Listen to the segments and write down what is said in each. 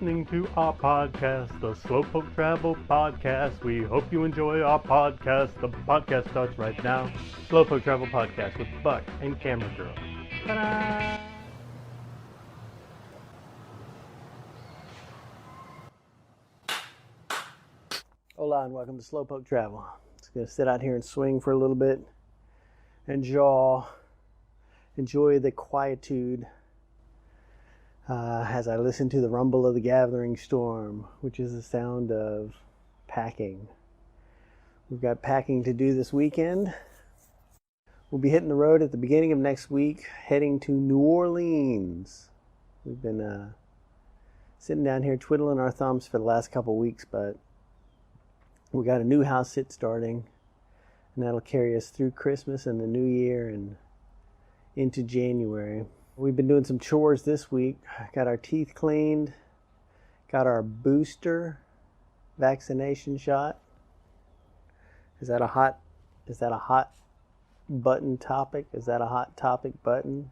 listening to our podcast, the Slowpoke Travel Podcast. We hope you enjoy our podcast. The podcast starts right now. Slowpoke Travel Podcast with Buck and Camera Girl. Ta-da! Hola and welcome to Slowpoke Travel. Just going to sit out here and swing for a little bit. Enjoy the quietude as I listen to the rumble of the gathering storm, which is the sound of packing. We've got packing to do this weekend. We'll be hitting the road at the beginning of next week, heading to New Orleans. We've been sitting down here twiddling our thumbs for the last couple weeks, but we got a new house sit starting, and that'll carry us through Christmas and the New Year and into January. We've been doing some chores this week. Got our teeth cleaned. Got our booster vaccination shot. Is that a hot button topic? Is that a hot topic button?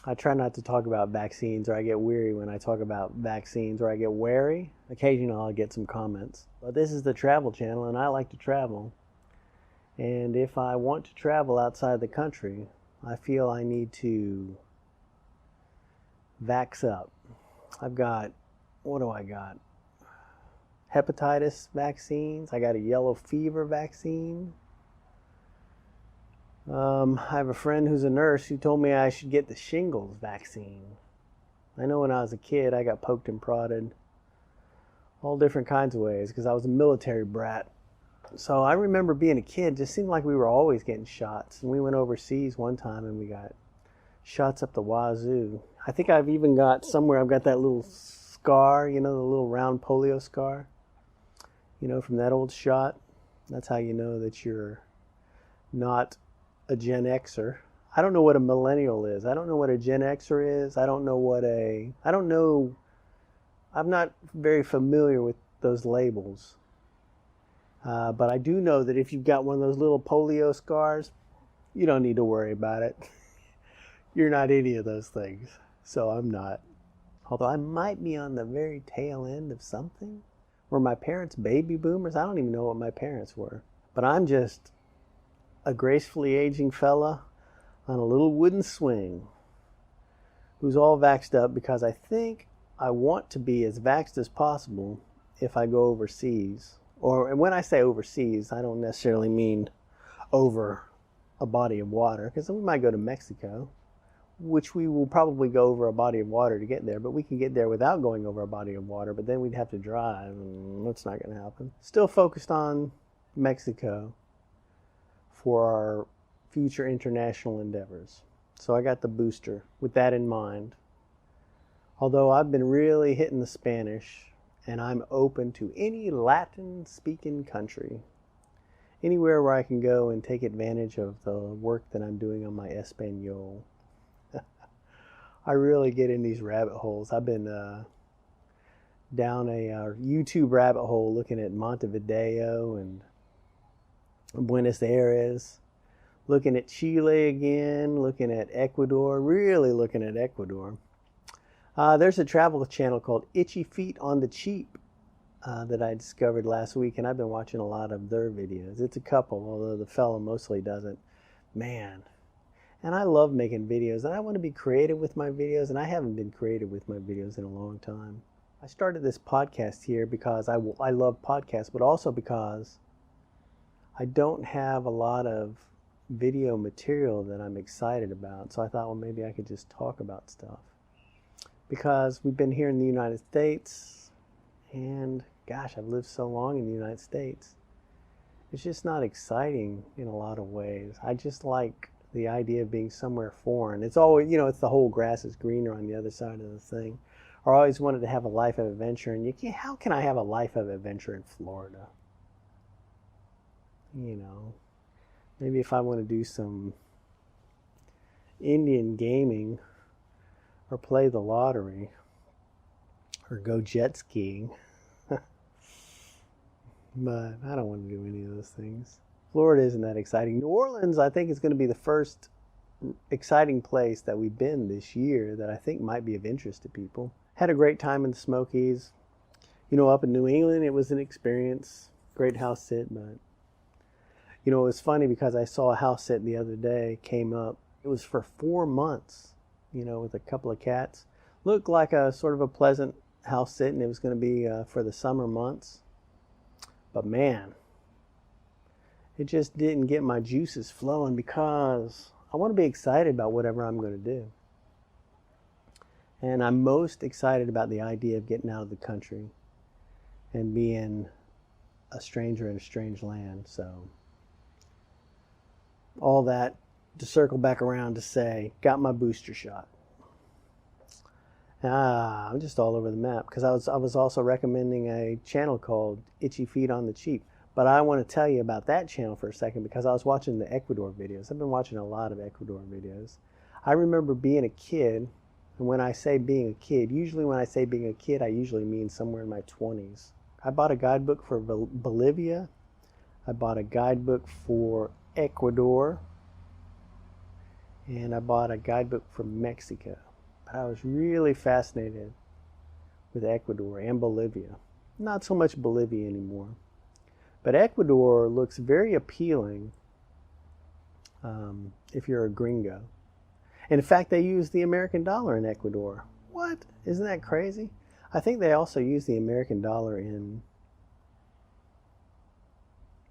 I try not to talk about vaccines, or I get weary when I talk about vaccines, or I get wary. Occasionally I'll get some comments. But this is the travel channel, and I like to travel. And if I want to travel outside the country, I feel I need to vax up. What do I got? Hepatitis vaccines. I got a yellow fever vaccine. I have a friend who's a nurse who told me I should get the shingles vaccine. I know when I was a kid, I got poked and prodded all different kinds of ways because I was a military brat. So I remember being a kid, it just seemed like we were always getting shots. And we went overseas one time and we got shots up the wazoo. I think I've even got somewhere, I've got that little scar, the little round polio scar, from that old shot. That's how you know that you're not a Gen Xer. I don't know what a millennial is. I don't know what a Gen Xer is. I'm not very familiar with those labels. But I do know that if you've got one of those little polio scars, you don't need to worry about it. You're not any of those things. So I'm not. Although I might be on the very tail end of something. Were my parents baby boomers? I don't even know what my parents were. But I'm just a gracefully aging fella on a little wooden swing who's all vaxxed up because I think I want to be as vaxxed as possible if I go overseas. And when I say overseas, I don't necessarily mean over a body of water, because we might go to Mexico, which we will probably go over a body of water to get there, but we can get there without going over a body of water, but then we'd have to drive, and that's not going to happen. Still focused on Mexico for our future international endeavors. So I got the booster with that in mind. Although I've been really hitting the Spanish, and I'm open to any Latin-speaking country. Anywhere where I can go and take advantage of the work that I'm doing on my Espanol. I really get in these rabbit holes. I've been down a YouTube rabbit hole looking at Montevideo and Buenos Aires, looking at Chile again, looking at Ecuador, really looking at Ecuador. There's a travel channel called Itchy Feet on the Cheap that I discovered last week, and I've been watching a lot of their videos. It's a couple, although the fellow mostly doesn't. Man, and I love making videos, and I want to be creative with my videos, and I haven't been creative with my videos in a long time. I started this podcast here because I love podcasts, but also because I don't have a lot of video material that I'm excited about, so I thought, well, maybe I could just talk about stuff. Because we've been here in the United States, and gosh, I've lived so long in the United States. It's just not exciting in a lot of ways. I just like the idea of being somewhere foreign. It's always, it's the whole grass is greener on the other side of the thing. I always wanted to have a life of adventure, and how can I have a life of adventure in Florida? Maybe if I want to do some Indian gaming, or play the lottery, or go jet skiing. But I don't want to do any of those things. Florida isn't that exciting. New Orleans, I think, is going to be the first exciting place that we've been this year that I think might be of interest to people. Had a great time in the Smokies. Up in New England, it was an experience. Great house sit, but it was funny because I saw a house sit the other day, came up. It was for 4 months, with a couple of cats. Looked like a sort of a pleasant house sit, and it was going to be for the summer months. But man, it just didn't get my juices flowing because I want to be excited about whatever I'm going to do. And I'm most excited about the idea of getting out of the country and being a stranger in a strange land. So all that to circle back around to say, got my booster shot. I'm just all over the map because I was also recommending a channel called Itchy Feet on the Cheap. But I want to tell you about that channel for a second because I was watching the Ecuador videos. I've been watching a lot of Ecuador videos. I remember being a kid, and when I say being a kid, usually when I say being a kid, I usually mean somewhere in my 20s. I bought a guidebook for Bolivia. I bought a guidebook for Ecuador. And I bought a guidebook for Mexico. But I was really fascinated with Ecuador and Bolivia. Not so much Bolivia anymore. But Ecuador looks very appealing if you're a gringo. And in fact, they use the American dollar in Ecuador. What? Isn't that crazy? I think they also use the American dollar in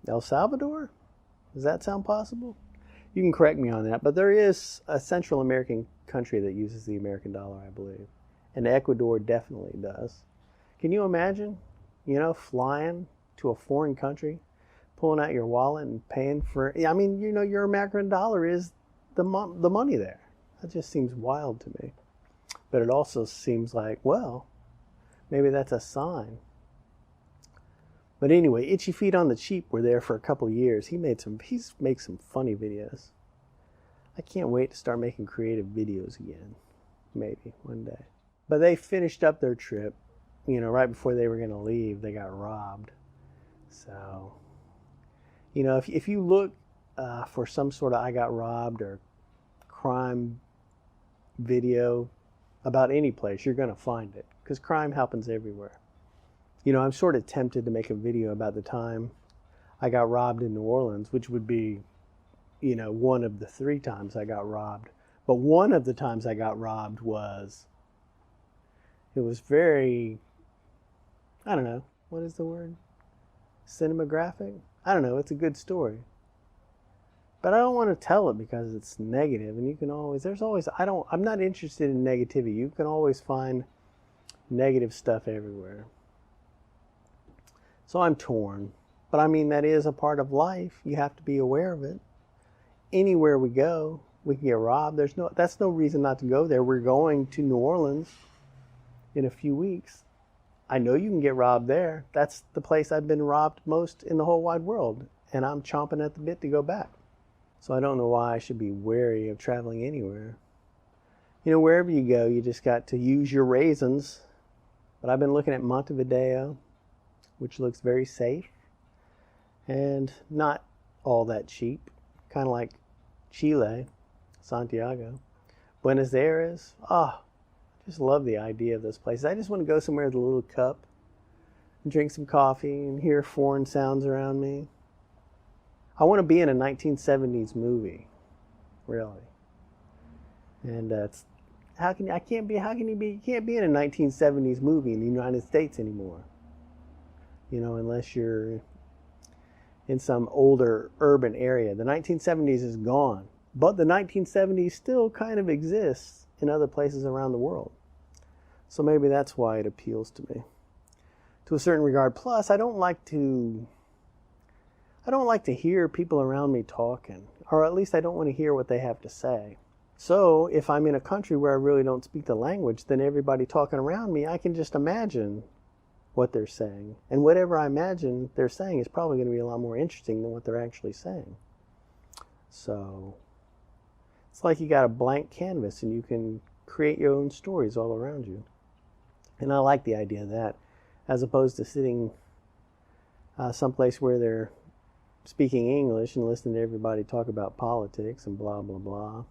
El Salvador? Does that sound possible? You can correct me on that, but there is a Central American country that uses the American dollar, I believe. And Ecuador definitely does. Can you imagine, flying to a foreign country, pulling out your wallet and paying for, your American dollar is the money there. That just seems wild to me. But it also seems like, well, maybe that's a sign. But anyway, Itchy Feet on the Cheap were there for a couple of years. He's made some funny videos. I can't wait to start making creative videos again. Maybe one day. But they finished up their trip, right before they were going to leave, they got robbed. So, if you look for some sort of I got robbed or crime video about any place, you're going to find it because crime happens everywhere. I'm sort of tempted to make a video about the time I got robbed in New Orleans, which would be, one of the 3 times I got robbed. But one of the times I got robbed it was very, I don't know, what is the word? Cinematographic? I don't know, it's a good story. But I don't want to tell it because it's negative, and I'm not interested in negativity. You can always find negative stuff everywhere. So I'm torn. But that is a part of life. You have to be aware of it. Anywhere we go, we can get robbed. That's no reason not to go there. We're going to New Orleans in a few weeks. I know you can get robbed there. That's the place I've been robbed most in the whole wide world. And I'm chomping at the bit to go back. So I don't know why I should be wary of traveling anywhere. Wherever you go, you just got to use your raisins. But I've been looking at Montevideo, which looks very safe and not all that cheap. Kind of like Chile, Santiago. Buenos Aires, I just love the idea of those places. I just want to go somewhere with a little cup and drink some coffee and hear foreign sounds around me. I want to be in a 1970s movie, really. And you can't be in a 1970s movie in the United States anymore. Unless you're in some older urban area. The 1970s is gone, but the 1970s still kind of exists in other places around the world. So maybe that's why it appeals to me to a certain regard. Plus, I don't like to hear people around me talking, or at least I don't want to hear what they have to say. So if I'm in a country where I really don't speak the language, then everybody talking around me, I can just imagine what they're saying. And whatever I imagine they're saying is probably going to be a lot more interesting than what they're actually saying. So it's like you got a blank canvas and you can create your own stories all around you. And I like the idea of that, as opposed to sitting someplace where they're speaking English and listening to everybody talk about politics and blah, blah, blah.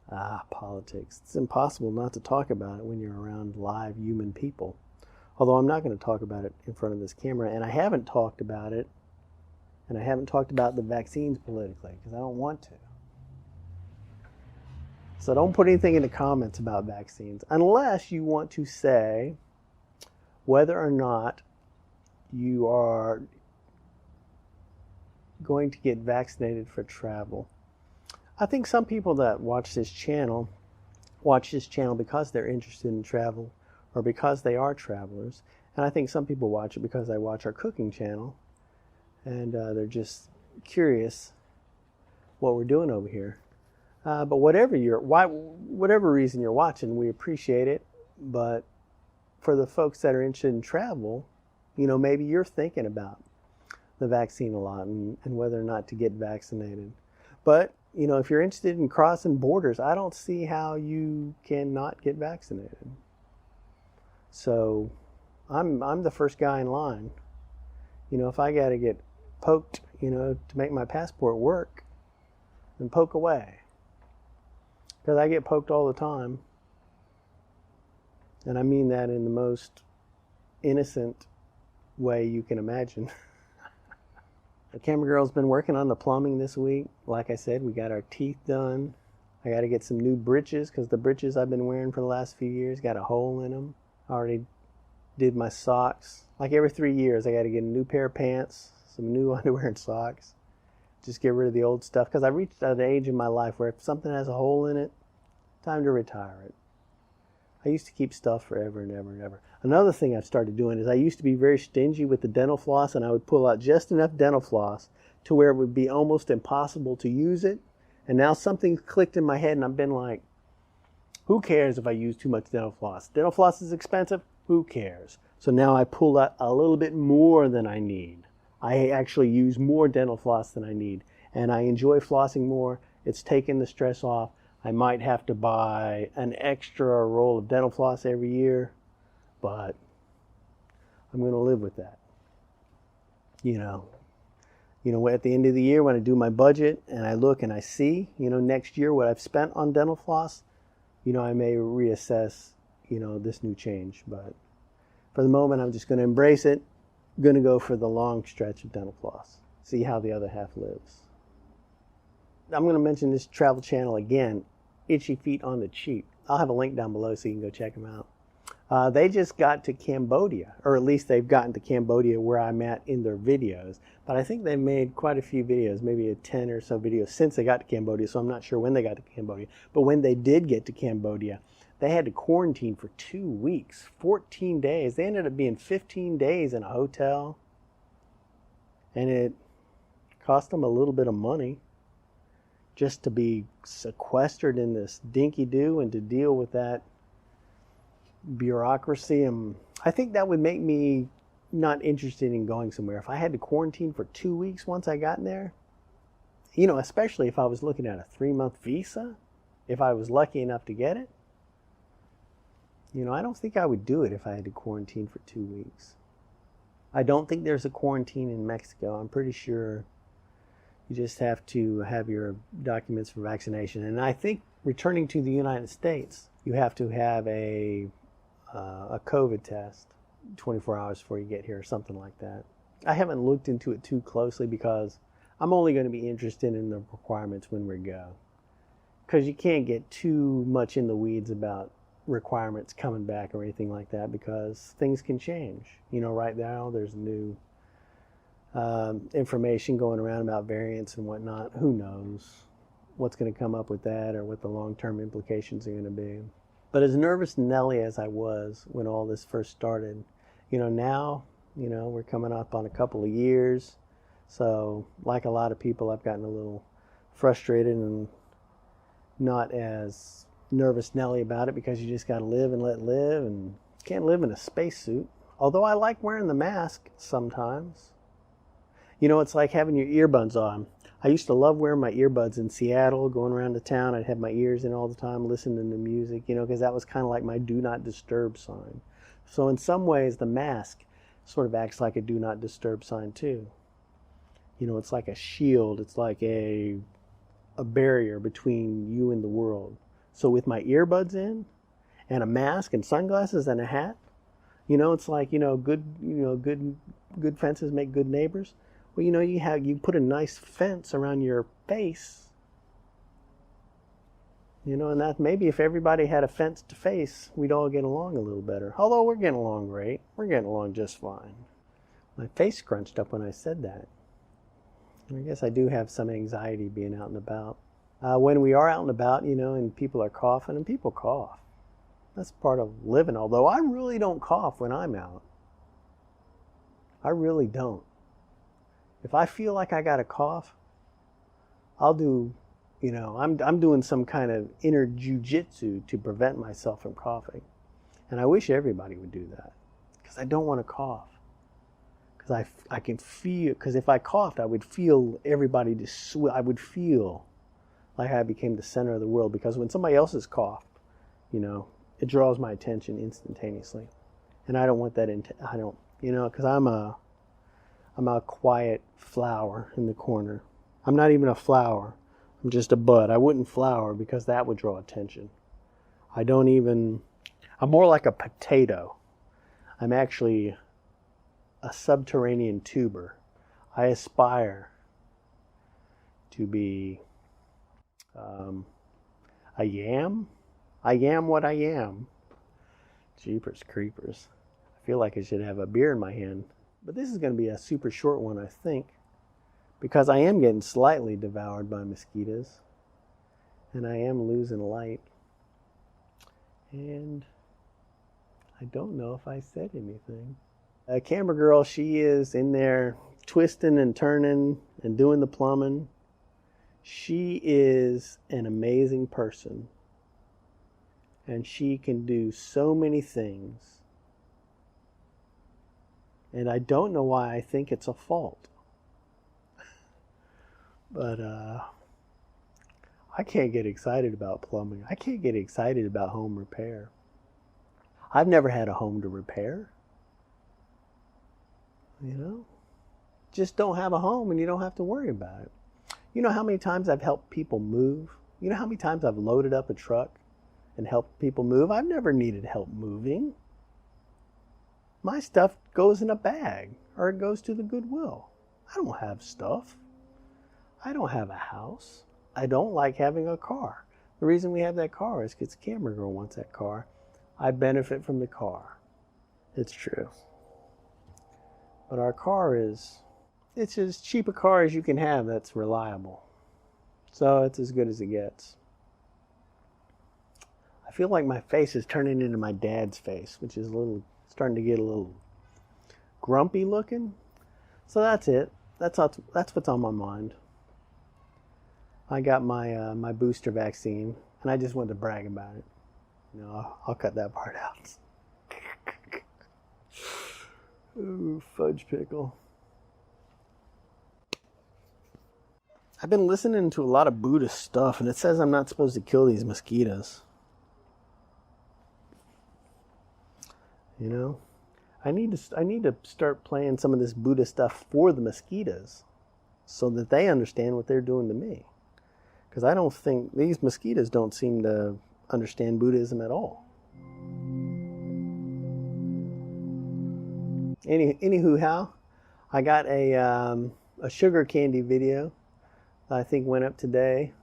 Politics. It's impossible not to talk about it when you're around live human people. Although I'm not going to talk about it in front of this camera, and I haven't talked about it, and I haven't talked about the vaccines politically, because I don't want to. So don't put anything in the comments about vaccines, unless you want to say whether or not you are going to get vaccinated for travel. I think some people that watch this channel because they're interested in travel or because they are travelers. And I think some people watch it because I watch our cooking channel and they're just curious what we're doing over here. But whatever reason you're watching, we appreciate it. But for the folks that are interested in travel, maybe you're thinking about the vaccine a lot and whether or not to get vaccinated. But if you're interested in crossing borders, I don't see how you cannot get vaccinated. So I'm the first guy in line. If I got to get poked, to make my passport work, then poke away. Because I get poked all the time. And I mean that in the most innocent way you can imagine. The camera girl's been working on the plumbing this week. Like I said, we got our teeth done. I got to get some new breeches because the breeches I've been wearing for the last few years got a hole in them. I already did my socks. Like every 3 years, I got to get a new pair of pants, some new underwear and socks. Just get rid of the old stuff because I reached an age in my life where if something has a hole in it, time to retire it. I used to keep stuff forever and ever and ever. Another thing I've started doing is I used to be very stingy with the dental floss, and I would pull out just enough dental floss to where it would be almost impossible to use it. And now something clicked in my head, and I've been like, who cares if I use too much dental floss? Dental floss is expensive. Who cares? So now I pull out a little bit more than I need. I actually use more dental floss than I need, and I enjoy flossing more. It's taken the stress off. I might have to buy an extra roll of dental floss every year, but I'm going to live with that. At the end of the year when I do my budget and I look and I see, next year what I've spent on dental floss, I may reassess, this new change. But for the moment, I'm just going to embrace it. I'm going to go for the long stretch of dental floss. See how the other half lives. I'm going to mention this travel channel again. Itchy Feet on the Cheap. I'll have a link down below so you can go check them out. They just got to Cambodia, or at least they've gotten to Cambodia where I'm at in their videos. But I think they've made quite a few videos, maybe 10 or so videos since they got to Cambodia, so I'm not sure when they got to Cambodia. But when they did get to Cambodia, they had to quarantine for 2 weeks, 14 days. They ended up being 15 days in a hotel, and it cost them a little bit of money just to be sequestered in this dinky-doo and to deal with that bureaucracy. And I think that would make me not interested in going somewhere. If I had to quarantine for 2 weeks once I got in there, especially if I was looking at a 3-month visa, if I was lucky enough to get it, I don't think I would do it if I had to quarantine for 2 weeks. I don't think there's a quarantine in Mexico. I'm pretty sure you just have to have your documents for vaccination. And I think returning to the United States, you have to have a COVID test 24 hours before you get here or something like that. I haven't looked into it too closely because I'm only going to be interested in the requirements when we go. Because you can't get too much in the weeds about requirements coming back or anything like that because things can change. Right now there's new information going around about variants and whatnot. Who knows what's going to come up with that or what the long-term implications are going to be. But as nervous Nelly as I was when all this first started, now, we're coming up on a couple of years. So like a lot of people, I've gotten a little frustrated and not as nervous Nelly about it because you just got to live and let live and can't live in a spacesuit. Although I like wearing the mask sometimes. It's like having your earbuds on. I used to love wearing my earbuds in Seattle, going around the town. I'd have my ears in all the time, listening to music, because that was kind of like my do not disturb sign. So in some ways, the mask sort of acts like a do not disturb sign too. It's like a shield. It's like a barrier between you and the world. So with my earbuds in and a mask and sunglasses and a hat, it's like, good fences make good neighbors. Well, you put a nice fence around your face, and that maybe if everybody had a fence to face, we'd all get along a little better. Although we're getting along great. We're getting along just fine. My face scrunched up when I said that. I guess I do have some anxiety being out and about. When we are out and about, and people are coughing, and people cough. That's part of living, although I really don't cough when I'm out. I really don't. If I feel like I got a cough, I'll do, I'm doing some kind of inner jujitsu to prevent myself from coughing. And I wish everybody would do that, because I don't want to cough. Because I can feel, because if I coughed, I would feel everybody just, I would feel like I became the center of the world. Because when somebody else has coughed, it draws my attention instantaneously. And I don't want that, because I'm a quiet flower in the corner. I'm not even a flower. I'm just a bud. I wouldn't flower because that would draw attention. I'm more like a potato. I'm actually a subterranean tuber. I aspire to be a yam. I am what I am. Jeepers creepers. I feel like I should have a beer in my hand. But this is going to be a super short one, I think, because I am getting slightly devoured by mosquitoes, and I am losing light. And I don't know if I said anything. Camera girl, she is in there twisting and turning and doing the plumbing. She is an amazing person, and she can do so many things. And I don't know why I think it's a fault. But I can't get excited about plumbing. I can't get excited about home repair. I've never had a home to repair. Just don't have a home and you don't have to worry about it. You know how many times I've helped people move? You know how many times I've loaded up a truck and helped people move? I've never needed help moving. My stuff goes in a bag or it goes to the Goodwill. I don't have stuff. I don't have a house. I don't like having a car. The reason we have that car is because Camera Girl wants that car. I benefit from the car. It's true. But our car it's as cheap a car as you can have that's reliable. So it's as good as it gets. I feel like my face is turning into my dad's face, which is starting to get a little grumpy looking. So that's it. That's what's on my mind. I got my booster vaccine, and I just wanted to brag about it. I'll cut that part out. Ooh, fudge pickle. I've been listening to a lot of Buddhist stuff, and it says I'm not supposed to kill these mosquitoes. I need to start playing some of this Buddhist stuff for the mosquitoes so that they understand what they're doing to me. Because I don't think these mosquitoes don't seem to understand Buddhism at all. Anywho, I got a sugar candy video that I think went up today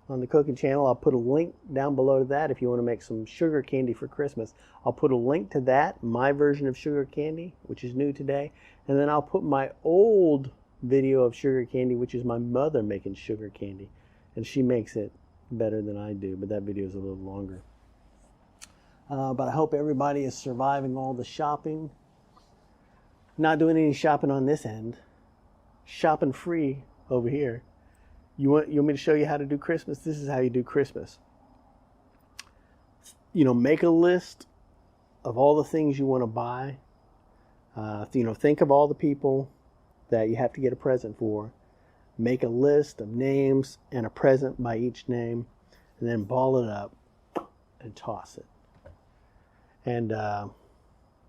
on the cooking channel. I'll put a link down below to that if you want to make some sugar candy for Christmas. I'll put a link to that, my version of sugar candy, which is new today. And then I'll put my old video of sugar candy, which is my mother making sugar candy. And she makes it better than I do, but that video is a little longer. But I hope everybody is surviving all the shopping. Not doing any shopping on this end. Shopping free over here. You want me to show you how to do Christmas? This is how you do Christmas. Make a list of all the things you want to buy. Think of all the people that you have to get a present for. Make a list of names and a present by each name, and then ball it up and toss it. And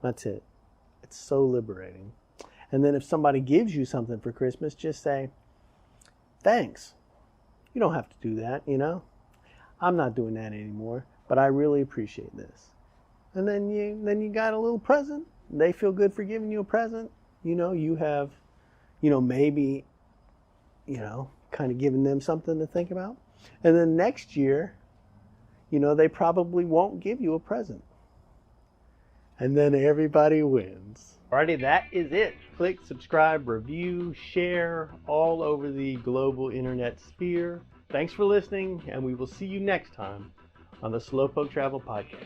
that's it. It's so liberating. And then if somebody gives you something for Christmas, just say, thanks. You don't have to do that, I'm not doing that anymore, but I really appreciate this. And then you got a little present. They feel good for giving you a present. You have, maybe, kind of giving them something to think about. And then next year, they probably won't give you a present. And then everybody wins. Alrighty, that is it. Click, subscribe, review, share all over the global internet sphere. Thanks for listening, and we will see you next time on the Slowpoke Travel Podcast.